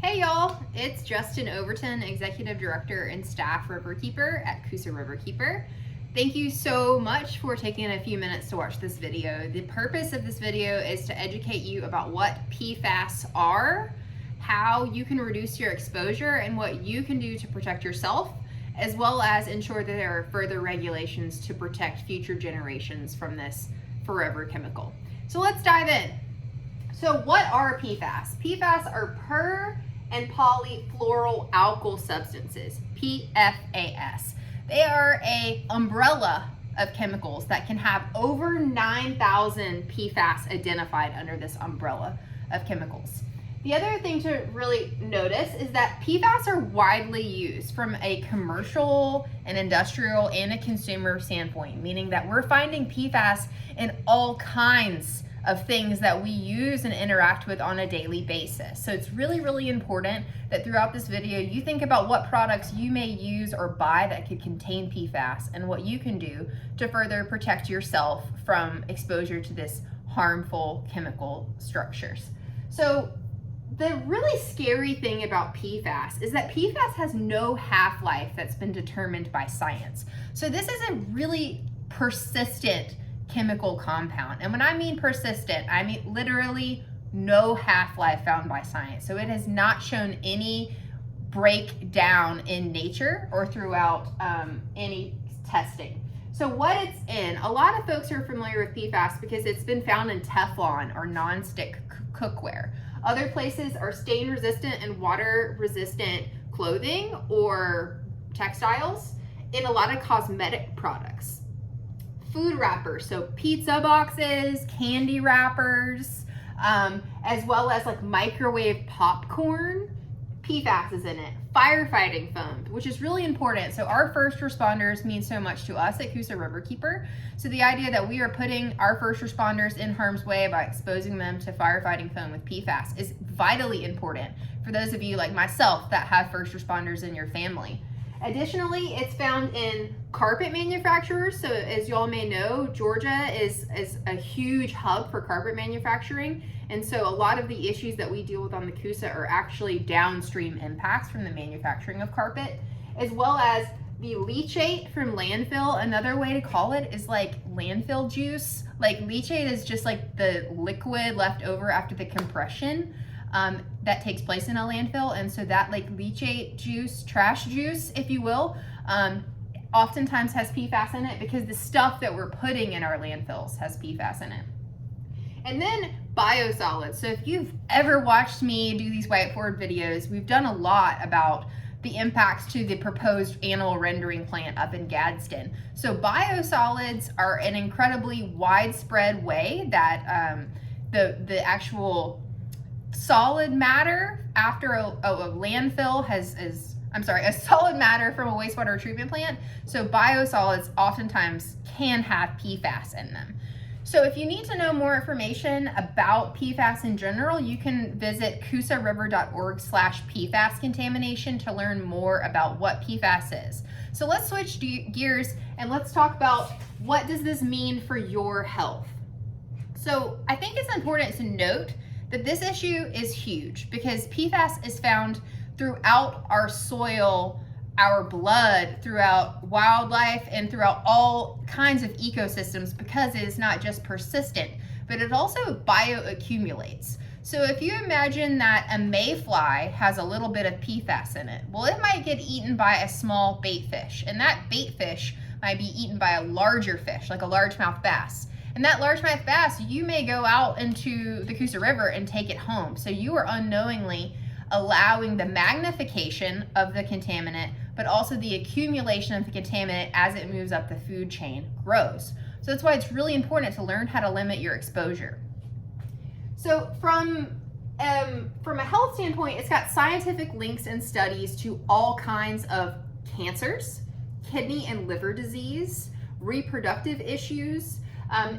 Hey y'all, it's Justin Overton, Executive Director and Staff Riverkeeper at Coosa Riverkeeper. Thank you so much for taking a few minutes to watch this video. The purpose of this video is to educate you about what PFAS are, how you can reduce your exposure, and what you can do to protect yourself, as well as ensure that there are further regulations to protect future generations from this forever chemical. So let's dive in. So what are PFAS? PFAS are per and polyfluoroalkyl substances, PFAS. They are an umbrella of chemicals that can have over 9,000 PFAS identified under this umbrella of chemicals. The other thing to really notice is that PFAS are widely used from a commercial, an industrial, and a consumer standpoint, meaning that we're finding PFAS in all kinds of things that we use and interact with on a daily basis. So it's really, really important that throughout this video, you think about what products you may use or buy that could contain PFAS and what you can do to further protect yourself from exposure to this harmful chemical structures. So the really scary thing about PFAS is that PFAS has no half-life that's been determined by science. So this is a really persistent chemical compound. And when I mean persistent, I mean literally no half-life found by science. So it has not shown any breakdown in nature or throughout any testing. So what it's in, a lot of folks are familiar with PFAS because it's been found in Teflon or non-stick cookware. Other places are stain resistant and water resistant clothing or textiles, in a lot of cosmetic products. Food wrappers, so pizza boxes, candy wrappers, as well as like microwave popcorn, PFAS is in it. Firefighting foam, which is really important. So our first responders mean so much to us at Coosa Riverkeeper. So the idea that we are putting our first responders in harm's way by exposing them to firefighting foam with PFAS is vitally important for those of you like myself that have first responders in your family. Additionally, it's found in carpet manufacturers. So as y'all may know, Georgia is a huge hub for carpet manufacturing. And so a lot of the issues that we deal with on the Coosa are actually downstream impacts from the manufacturing of carpet, as well as the leachate from landfill. Another way to call it is like landfill juice. Like leachate is just like the liquid left over after the compression that takes place in a landfill. And so that like leachate juice, trash juice, if you will, oftentimes has PFAS in it because the stuff that we're putting in our landfills has PFAS in it. And then biosolids. So if you've ever watched me do these whiteboard videos, we've done a lot about the impacts to the proposed animal rendering plant up in Gadsden. So biosolids are an incredibly widespread way that the actual solid matter after a landfill a solid matter from a wastewater treatment plant. So biosolids oftentimes can have PFAS in them. So if you need to know more information about PFAS in general, you can visit coosariver.org/PFAS contamination to learn more about what PFAS is. So let's switch gears and let's talk about what does this mean for your health. So I think it's important to note that this issue is huge because PFAS is found throughout our soil, our blood, throughout wildlife, and throughout all kinds of ecosystems because it is not just persistent, but it also bioaccumulates. So if you imagine that a mayfly has a little bit of PFAS in it, well, it might get eaten by a small bait fish, and that bait fish might be eaten by a larger fish, like a largemouth bass. And that largemouth bass, you may go out into the Coosa River and take it home. So you are unknowingly allowing the magnification of the contaminant, but also the accumulation of the contaminant as it moves up the food chain grows. So that's why it's really important to learn how to limit your exposure. So from a health standpoint, it's got scientific links and studies to all kinds of cancers, kidney and liver disease, reproductive issues,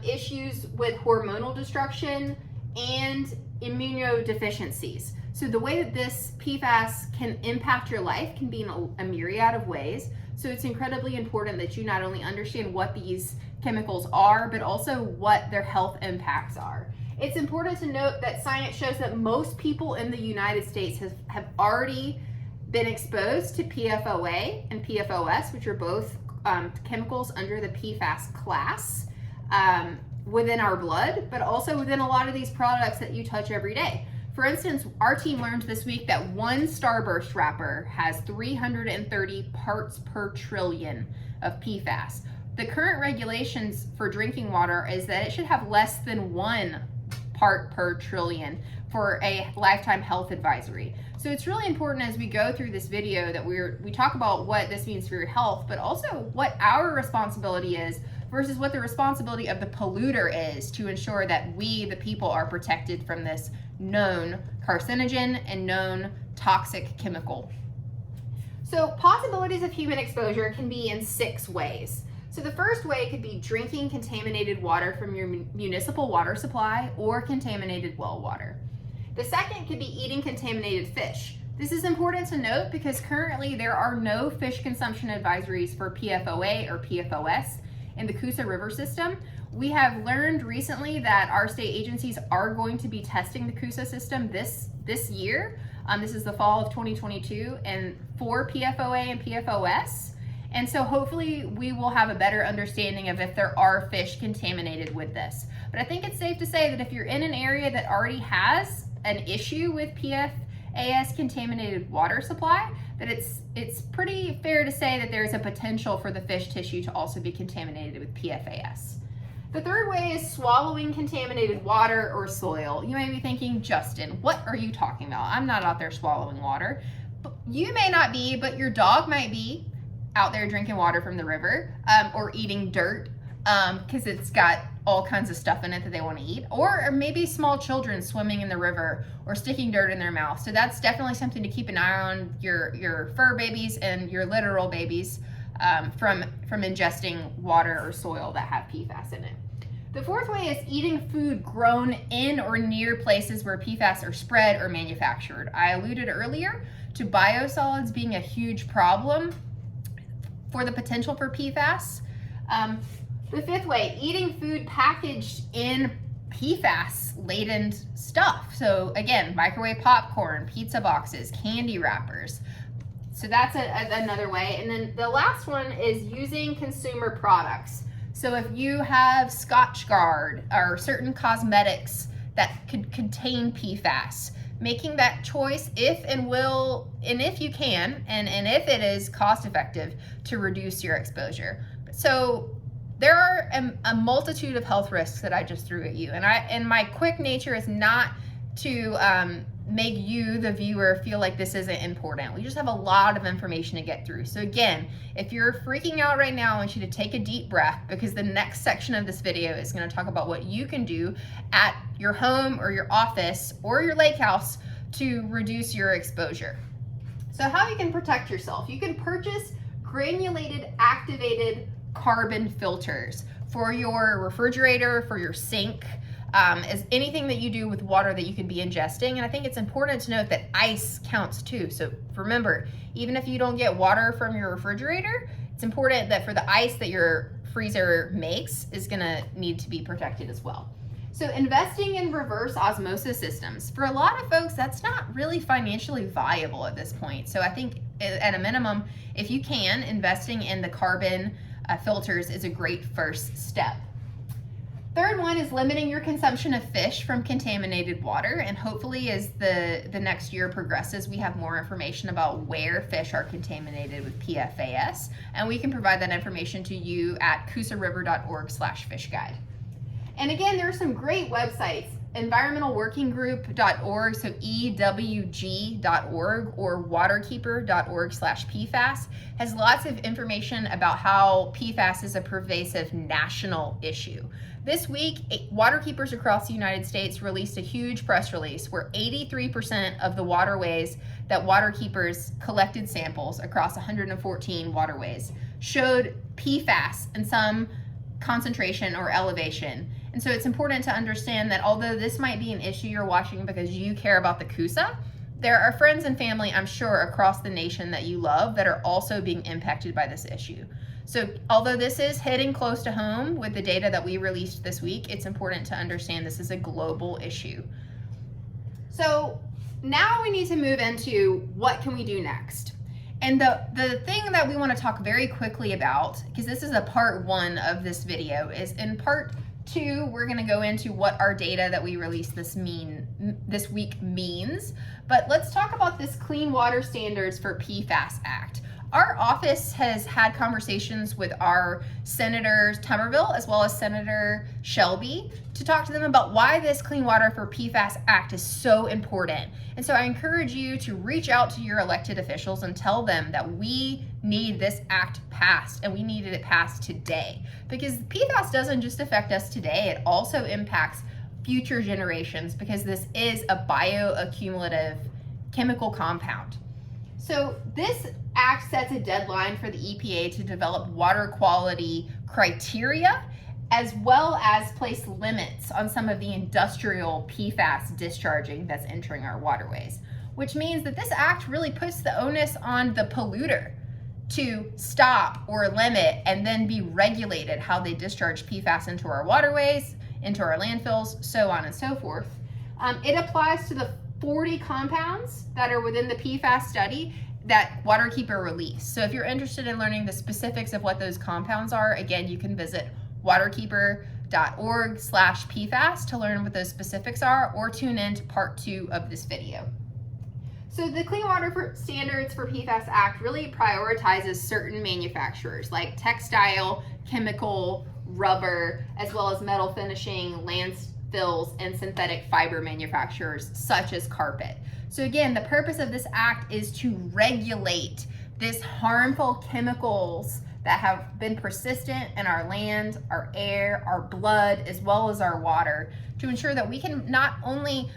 issues with hormonal destruction, and immunodeficiencies. So the way that this PFAS can impact your life can be in a myriad of ways. So it's incredibly important that you not only understand what these chemicals are, but also what their health impacts are. It's important to note that science shows that most people in the United States have already been exposed to PFOA and PFOS, which are both chemicals under the PFAS class within our blood, but also within a lot of these products that you touch every day. For instance, our team learned this week that one Starburst wrapper has 330 parts per trillion of PFAS. The current regulations for drinking water is that it should have less than 1 part per trillion for a lifetime health advisory. So it's really important as we go through this video that we talk about what this means for your health, but also what our responsibility is versus what the responsibility of the polluter is to ensure that we, the people, are protected from this known carcinogen and known toxic chemical. So possibilities of human exposure can be in 6 ways. So the first way could be drinking contaminated water from your municipal water supply or contaminated well water. The second could be eating contaminated fish. This is important to note because currently there are no fish consumption advisories for PFOA or PFOS in the Coosa River system. We have learned recently that our state agencies are going to be testing the Coosa system this year. This is the fall of 2022, and for PFOA and PFOS. And so hopefully we will have a better understanding of if there are fish contaminated with this. But I think it's safe to say that if you're in an area that already has an issue with PFAS contaminated water supply, that it's pretty fair to say that there's a potential for the fish tissue to also be contaminated with PFAS. The third way is swallowing contaminated water or soil. You may be thinking, Justin, what are you talking about? I'm not out there swallowing water. You may not be, but your dog might be out there drinking water from the river, or eating dirt because it's got all kinds of stuff in it that they want to eat, or maybe small children swimming in the river or sticking dirt in their mouth. So that's definitely something to keep an eye on your fur babies and your literal babies from ingesting water or soil that have PFAS in it. The fourth way is eating food grown in or near places where PFAS are spread or manufactured. I alluded earlier to biosolids being a huge problem for the potential for PFAS. The fifth way, eating food packaged in PFAS-laden stuff. So again, microwave popcorn, pizza boxes, candy wrappers. So that's another way. And then the last one is using consumer products. So if you have Scotchgard or certain cosmetics that could contain PFAS, making that choice if you can, and if it is cost effective to reduce your exposure. So there are a multitude of health risks that I just threw at you, and my quick nature is not to make you, the viewer, feel like this isn't important. We just have a lot of information to get through. So again, if you're freaking out right now, I want you to take a deep breath, because the next section of this video is going to talk about what you can do at your home or your office or your lake house to reduce your exposure. So how you can protect yourself. You can purchase granulated activated carbon filters for your refrigerator, for your sink, as anything that you do with water that you could be ingesting. And I think it's important to note that ice counts too. So remember, even if you don't get water from your refrigerator, it's important that for the ice that your freezer makes is gonna need to be protected as well. So investing in reverse osmosis systems. For a lot of folks, that's not really financially viable at this point. So I think at a minimum, if you can, investing in the carbon filters is a great first step. Third one is limiting your consumption of fish from contaminated water, and hopefully as the next year progresses, we have more information about where fish are contaminated with PFAS, and we can provide that information to you at coosariver.org/fishguide. And again, there are some great websites, environmentalworkinggroup.org, so EWG.org, or waterkeeper.org/PFAS has lots of information about how PFAS is a pervasive national issue. This week, waterkeepers across the United States released a huge press release where 83% of the waterways that waterkeepers collected samples across 114 waterways showed PFAS in some concentration or elevation. And so it's important to understand that although this might be an issue you're watching because you care about the Coosa, there are friends and family, I'm sure, across the nation that you love that are also being impacted by this issue. So although this is hitting close to home with the data that we released this week, it's important to understand this is a global issue. So now we need to move into what can we do next? And the thing that we want to talk very quickly about, because this is a part 1 of this video, is in part 2, we're going to go into what our data that we released this week means. But let's talk about this Clean Water Standards for PFAS Act. Our office has had conversations with our Senators Tuberville as well as Senator Shelby to talk to them about why this Clean Water for PFAS Act is so important. And so I encourage you to reach out to your elected officials and tell them that we need this act passed, and we needed it passed today. Because PFAS doesn't just affect us today, it also impacts future generations, because this is a bioaccumulative chemical compound. So this act sets a deadline for the EPA to develop water quality criteria, as well as place limits on some of the industrial PFAS discharging that's entering our waterways, which means that this act really puts the onus on the polluter to stop or limit and then be regulated how they discharge PFAS into our waterways, into our landfills, so on and so forth. It applies to the 40 compounds that are within the PFAS study that Waterkeeper released. So if you're interested in learning the specifics of what those compounds are, again, you can visit waterkeeper.org/PFAS to learn what those specifics are, or tune in to part 2 of this video. So the Clean Water Standards for PFAS Act really prioritizes certain manufacturers like textile, chemical, rubber, as well as metal finishing, landfills, and synthetic fiber manufacturers such as carpet. So again, the purpose of this act is to regulate this harmful chemicals that have been persistent in our land, our air, our blood, as well as our water, to ensure that we can not only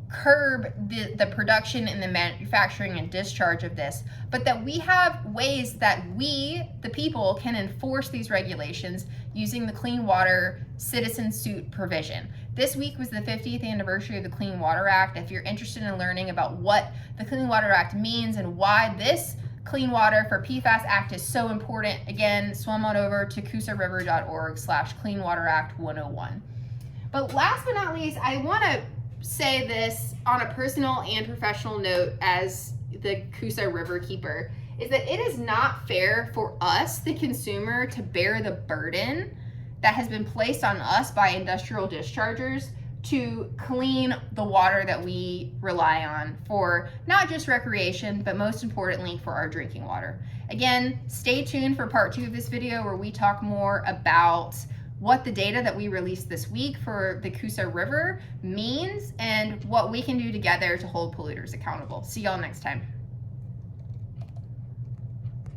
curb the production and the manufacturing and discharge of this, but that we have ways that we, the people, can enforce these regulations using the Clean Water Citizen Suit provision. This week was the 50th anniversary of the Clean Water Act. If you're interested in learning about what the Clean Water Act means and why this Clean Water for PFAS Act is so important, again, swim on over to CoosaRiver.org/CleanWaterAct101. But last but not least, I want to say this on a personal and professional note as the Coosa River keeper, is that it is not fair for us, the consumer, to bear the burden that has been placed on us by industrial dischargers to clean the water that we rely on for not just recreation, but most importantly for our drinking water. Again, stay tuned for part 2 of this video where we talk more about what the data that we released this week for the Coosa River means and what we can do together to hold polluters accountable. See y'all next time.